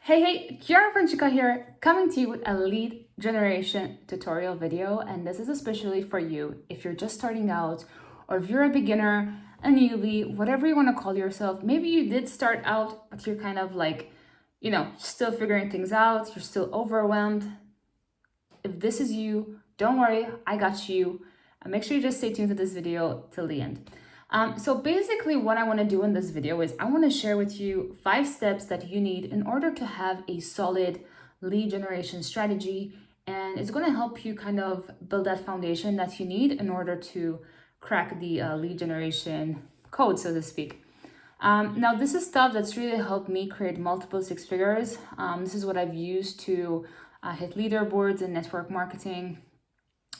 Hey, Chiara Francica here, coming to you with a lead generation tutorial video, and this is especially for you if you're just starting out or if you're a beginner, a newbie, whatever you want to call yourself. Maybe you did start out, but you're kind of like, still figuring things out, you're still overwhelmed. If this is you, don't worry, I got you. Make sure you just stay tuned to this video till the end. So basically what I want to do in this video is I want to share with you 5 steps that you need in order to have a solid lead generation strategy. And it's going to help you kind of build that foundation that you need in order to crack the lead generation code, so to speak. Now, this is stuff that's really helped me create multiple 6 figures. This is what I've used to hit leaderboards in network marketing,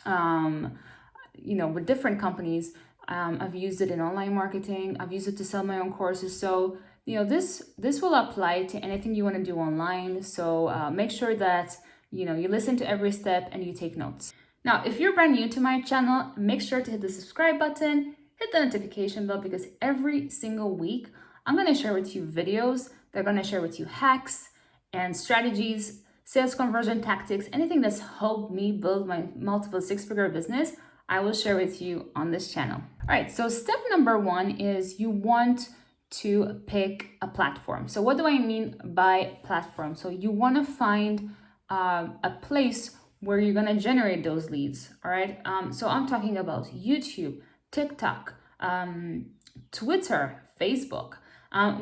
with different companies. I've used it in online marketing. I've used it to sell my own courses. So, this will apply to anything you want to do online. So make sure that, you listen to every step and you take notes. Now, if you're brand new to my channel, make sure to hit the subscribe button, hit the notification bell, because every single week, I'm going to share with you videos. They're going to share with you hacks and strategies, sales conversion tactics, anything that's helped me build my multiple 6-figure business, I will share with you on this channel. All right, so step number 1 is you want to pick a platform. So what do I mean by platform? So you want to find a place where you're going to generate those leads. All right, so I'm talking about YouTube, TikTok, Twitter, Facebook.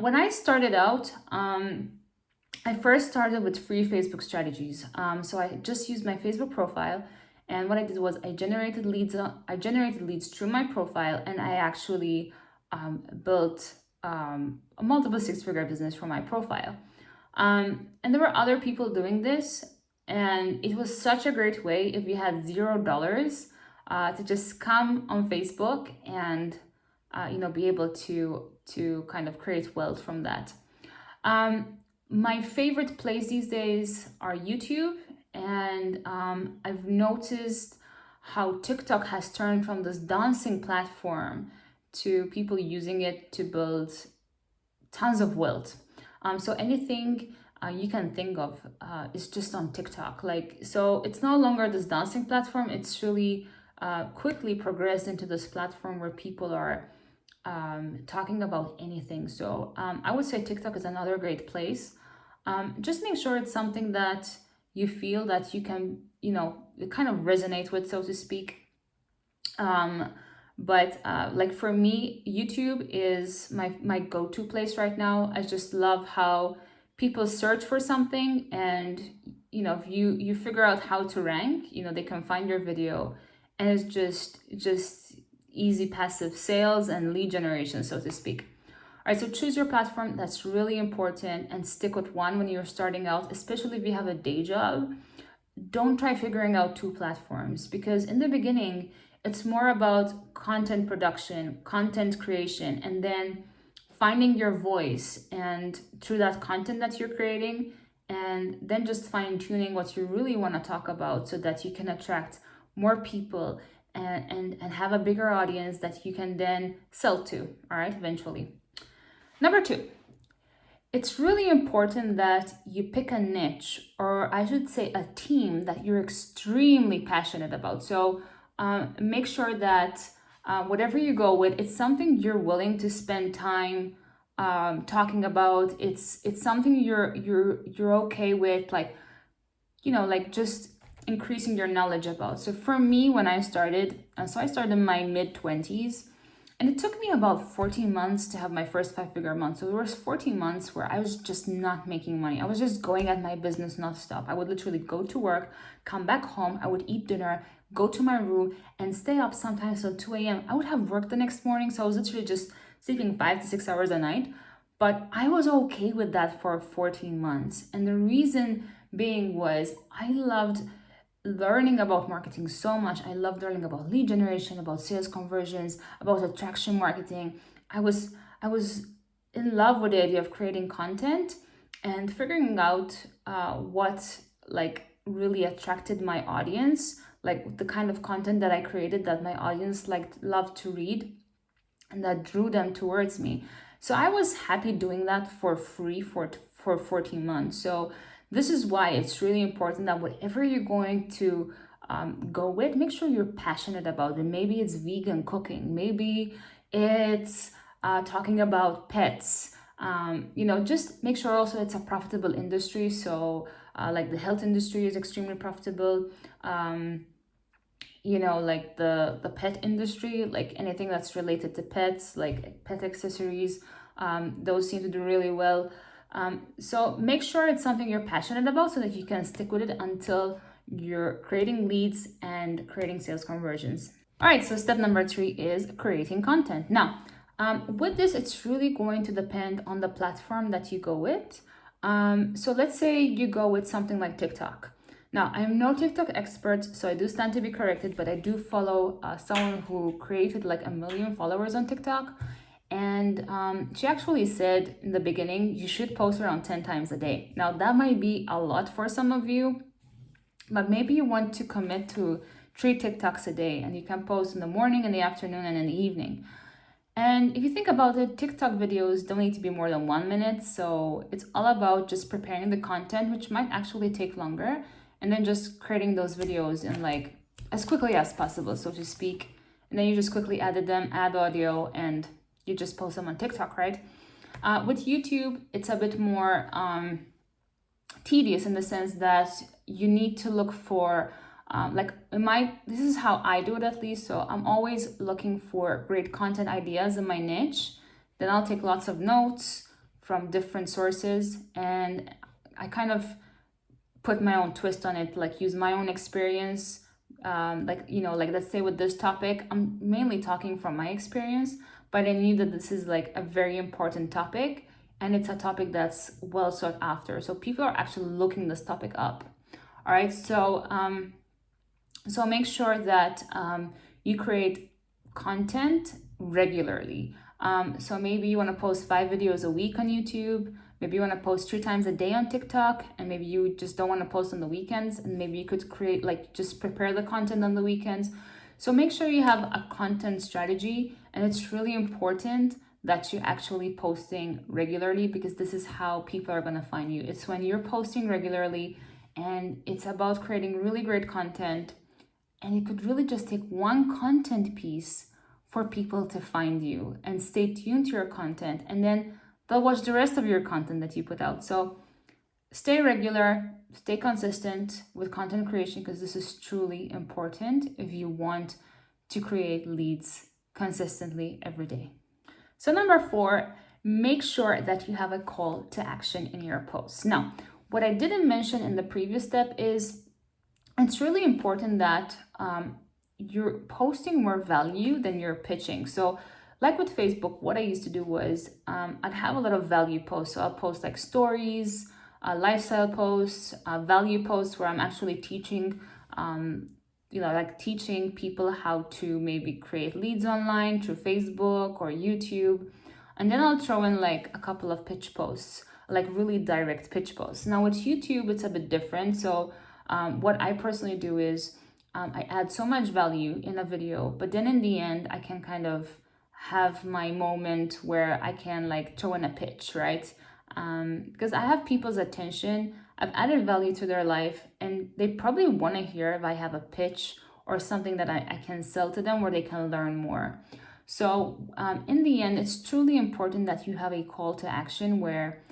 When I started out, I first started with free Facebook strategies. So I just used my Facebook profile. And what I did was I generated leads through my profile, and I actually built a multiple 6-figure business from my profile. And there were other people doing this, and it was such a great way if you had $0 to just come on Facebook and be able to kind of create wealth from that. My favorite place these days are YouTube. And I've noticed how TikTok has turned from this dancing platform to people using it to build tons of wealth. So anything you can think of is just on TikTok. So it's no longer this dancing platform. It's really quickly progressed into this platform where people are talking about anything. So I would say TikTok is another great place. Just make sure it's something that you feel that you can, kind of resonate with, so to speak. But for me, YouTube is my go-to place right now. I just love how people search for something, and, if you figure out how to rank, they can find your video, and it's just easy passive sales and lead generation, so to speak. All right, so choose your platform. That's really important, and stick with one when you're starting out, especially if you have a day job. Don't try figuring out 2 platforms, because in the beginning, it's more about content production, content creation, and then finding your voice and through that content that you're creating, and then just fine-tuning what you really want to talk about so that you can attract more people and have a bigger audience that you can then sell to, all right, eventually. Number 2, it's really important that you pick a niche, or I should say a team that you're extremely passionate about. So make sure that whatever you go with, it's something you're willing to spend time talking about. It's something you're okay with, just increasing your knowledge about. So for me, when I started, I started in my mid-20s. And it took me about 14 months to have my first 5-figure month. So there was 14 months where I was just not making money. I was just going at my business nonstop. I would literally go to work, come back home, I would eat dinner, go to my room, and stay up sometimes till 2 a.m. I would have work the next morning, so I was literally just sleeping 5 to 6 hours a night. But I was okay with that for 14 months. And the reason being was I loved learning about marketing so much. I loved learning about lead generation, about sales conversions, about attraction marketing. I was in love with the idea of creating content and figuring out what really attracted my audience, the kind of content that I created that my audience loved to read and that drew them towards me. So I was happy doing that for free for for 14 months. So this is why it's really important that whatever you're going to go with, make sure you're passionate about it. Maybe it's vegan cooking, maybe it's talking about pets. Just make sure also it's a profitable industry. So like the health industry is extremely profitable. Like the pet industry, like anything that's related to pets, like pet accessories, those seem to do really well. So make sure it's something you're passionate about so that you can stick with it until you're creating leads and creating sales conversions. All right, so step number 3 is creating content. Now, with this, it's really going to depend on the platform that you go with. So let's say you go with something like TikTok. Now, I'm no TikTok expert, so I do stand to be corrected, but I do follow someone who created like 1 million followers on TikTok. And she actually said in the beginning, you should post around 10 times a day. Now, that might be a lot for some of you, but maybe you want to commit to 3 TikToks a day, and you can post in the morning, in the afternoon, and in the evening. And if you think about it, TikTok videos don't need to be more than 1 minute. So it's all about just preparing the content, which might actually take longer, and then just creating those videos in like as quickly as possible, so to speak. And then you just quickly edit them, add audio, and you just post them on TikTok, right? With YouTube, it's a bit more tedious in the sense that you need to look for this is how I do it at least. So I'm always looking for great content ideas in my niche. Then I'll take lots of notes from different sources, and I kind of put my own twist on it, like use my own experience. Let's say with this topic, I'm mainly talking from my experience, but I knew that this is like a very important topic, and it's a topic that's well sought after. So people are actually looking this topic up. All right, so make sure that you create content regularly. So maybe you want to post 5 videos a week on YouTube. Maybe you want to post 3 times a day on TikTok, and maybe you just don't want to post on the weekends, and maybe you could create just prepare the content on the weekends. So make sure you have a content strategy, and it's really important that you're actually posting regularly, because this is how people are going to find you. It's when you're posting regularly, and it's about creating really great content, and it could really just take one content piece for people to find you and stay tuned to your content, and then they'll watch the rest of your content that you put out. So stay regular, stay consistent with content creation, because this is truly important if you want to create leads consistently every day. So number 4, make sure that you have a call to action in your posts. Now, what I didn't mention in the previous step is it's really important that you're posting more value than you're pitching. So like with Facebook, what I used to do was I'd have a lot of value posts. So I'll post like stories, lifestyle posts, value posts where I'm actually teaching, teaching people how to maybe create leads online through Facebook or YouTube. And then I'll throw in like a couple of pitch posts, like really direct pitch posts. Now with YouTube, it's a bit different. So what I personally do is I add so much value in a video, but then in the end, I can kind of have my moment where I can like throw in a pitch, right? Because I have people's attention, I've added value to their life, and they probably want to hear if I have a pitch or something that I can sell to them where they can learn more. So in the end, it's truly important that you have a call to action where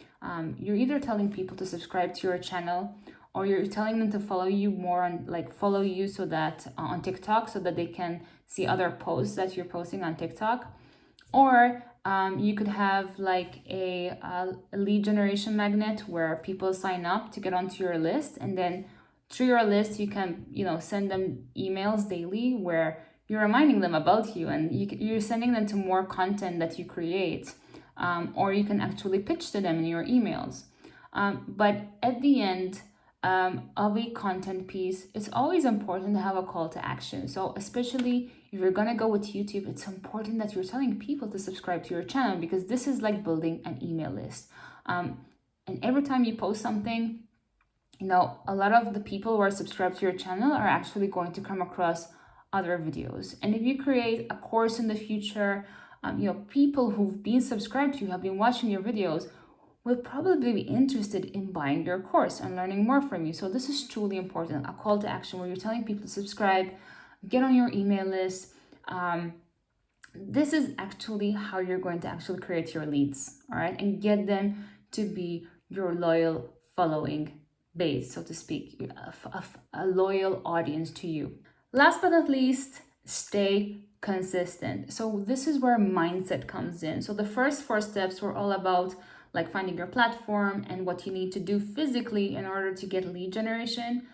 you're either telling people to subscribe to your channel, or you're telling them to follow you more follow you so that on TikTok, so that they can see other posts that you're posting on TikTok. Or you could have like a lead generation magnet where people sign up to get onto your list, and then through your list you can send them emails daily where you're reminding them about you, and you're sending them to more content that you create, or you can actually pitch to them in your emails. But at the end of a content piece, it's always important to have a call to action. So especially if you're gonna go with YouTube, it's important that you're telling people to subscribe to your channel, because this is like building an email list. And every time you post something, a lot of the people who are subscribed to your channel are actually going to come across other videos. And if you create a course in the future, people who've been subscribed to you, have been watching your videos, will probably be interested in buying your course and learning more from you. So this is truly important, a call to action where you're telling people to subscribe, get on your email list. This is actually how you're going to actually create your leads, all right, and get them to be your loyal following base, so to speak, a loyal audience to you. Last but not least, stay consistent. So this is where mindset comes in. So the first 4 steps were all about like finding your platform and what you need to do physically in order to get lead generation.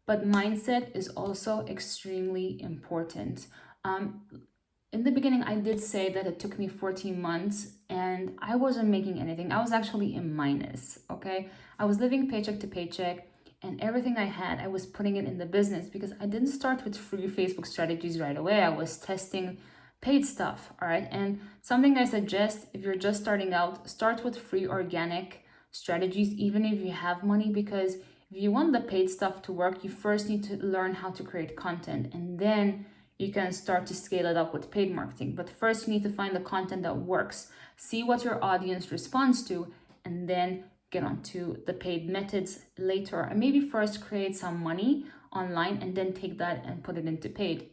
But mindset is also extremely important. In the beginning, I did say that it took me 14 months and I wasn't making anything. I was actually in minus, okay? I was living paycheck to paycheck, and everything I had, I was putting it in the business because I didn't start with free Facebook strategies right away. I was testing paid stuff, all right? And something I suggest if you're just starting out, start with free organic strategies, even if you have money, because if you want the paid stuff to work, you first need to learn how to create content, and then you can start to scale it up with paid marketing. But first, you need to find the content that works, see what your audience responds to, and then get onto the paid methods later. And maybe first create some money online and then take that and put it into paid.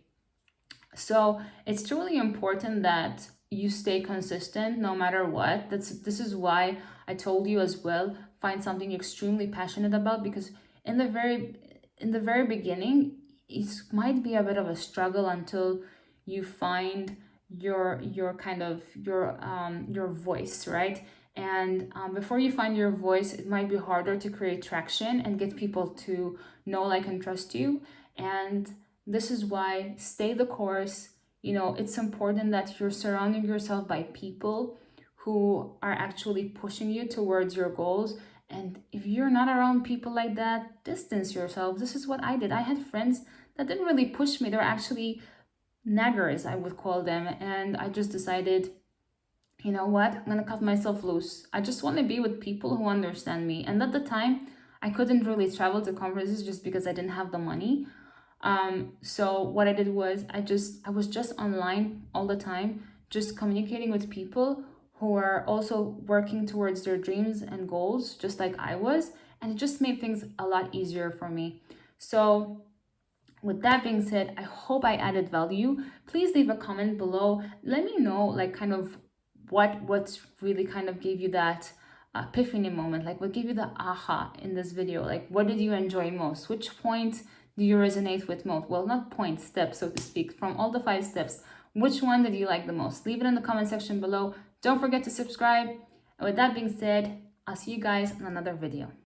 So it's truly important that you stay consistent no matter what. This is why I told you as well, find something you're extremely passionate about, because in the very beginning, it might be a bit of a struggle until you find your kind of your voice, right? And before you find your voice, it might be harder to create traction and get people to know, like, and trust you. And this is why stay the course. You know, it's important that you're surrounding yourself by people who are actually pushing you towards your goals. And if you're not around people like that, distance yourself. This is what I did. I had friends that didn't really push me. They're actually naggers, I would call them. And I just decided, you know what, I'm gonna cut myself loose. I just want to be with people who understand me. And at the time, I couldn't really travel to conferences just because I didn't have the money. So what I did was I was just online all the time, just communicating with people who are also working towards their dreams and goals, just like I was. And it just made things a lot easier for me. So with that being said, I hope I added value. Please leave a comment below. Let me know, like, kind of what's really kind of gave you that epiphany moment, like what gave you the aha in this video. Like, what did you enjoy most? Which point do you resonate with most? Well, not point, steps, so to speak. From all the 5 steps, which one did you like the most? Leave it in the comment section below. Don't forget to subscribe. And with that being said, I'll see you guys in another video.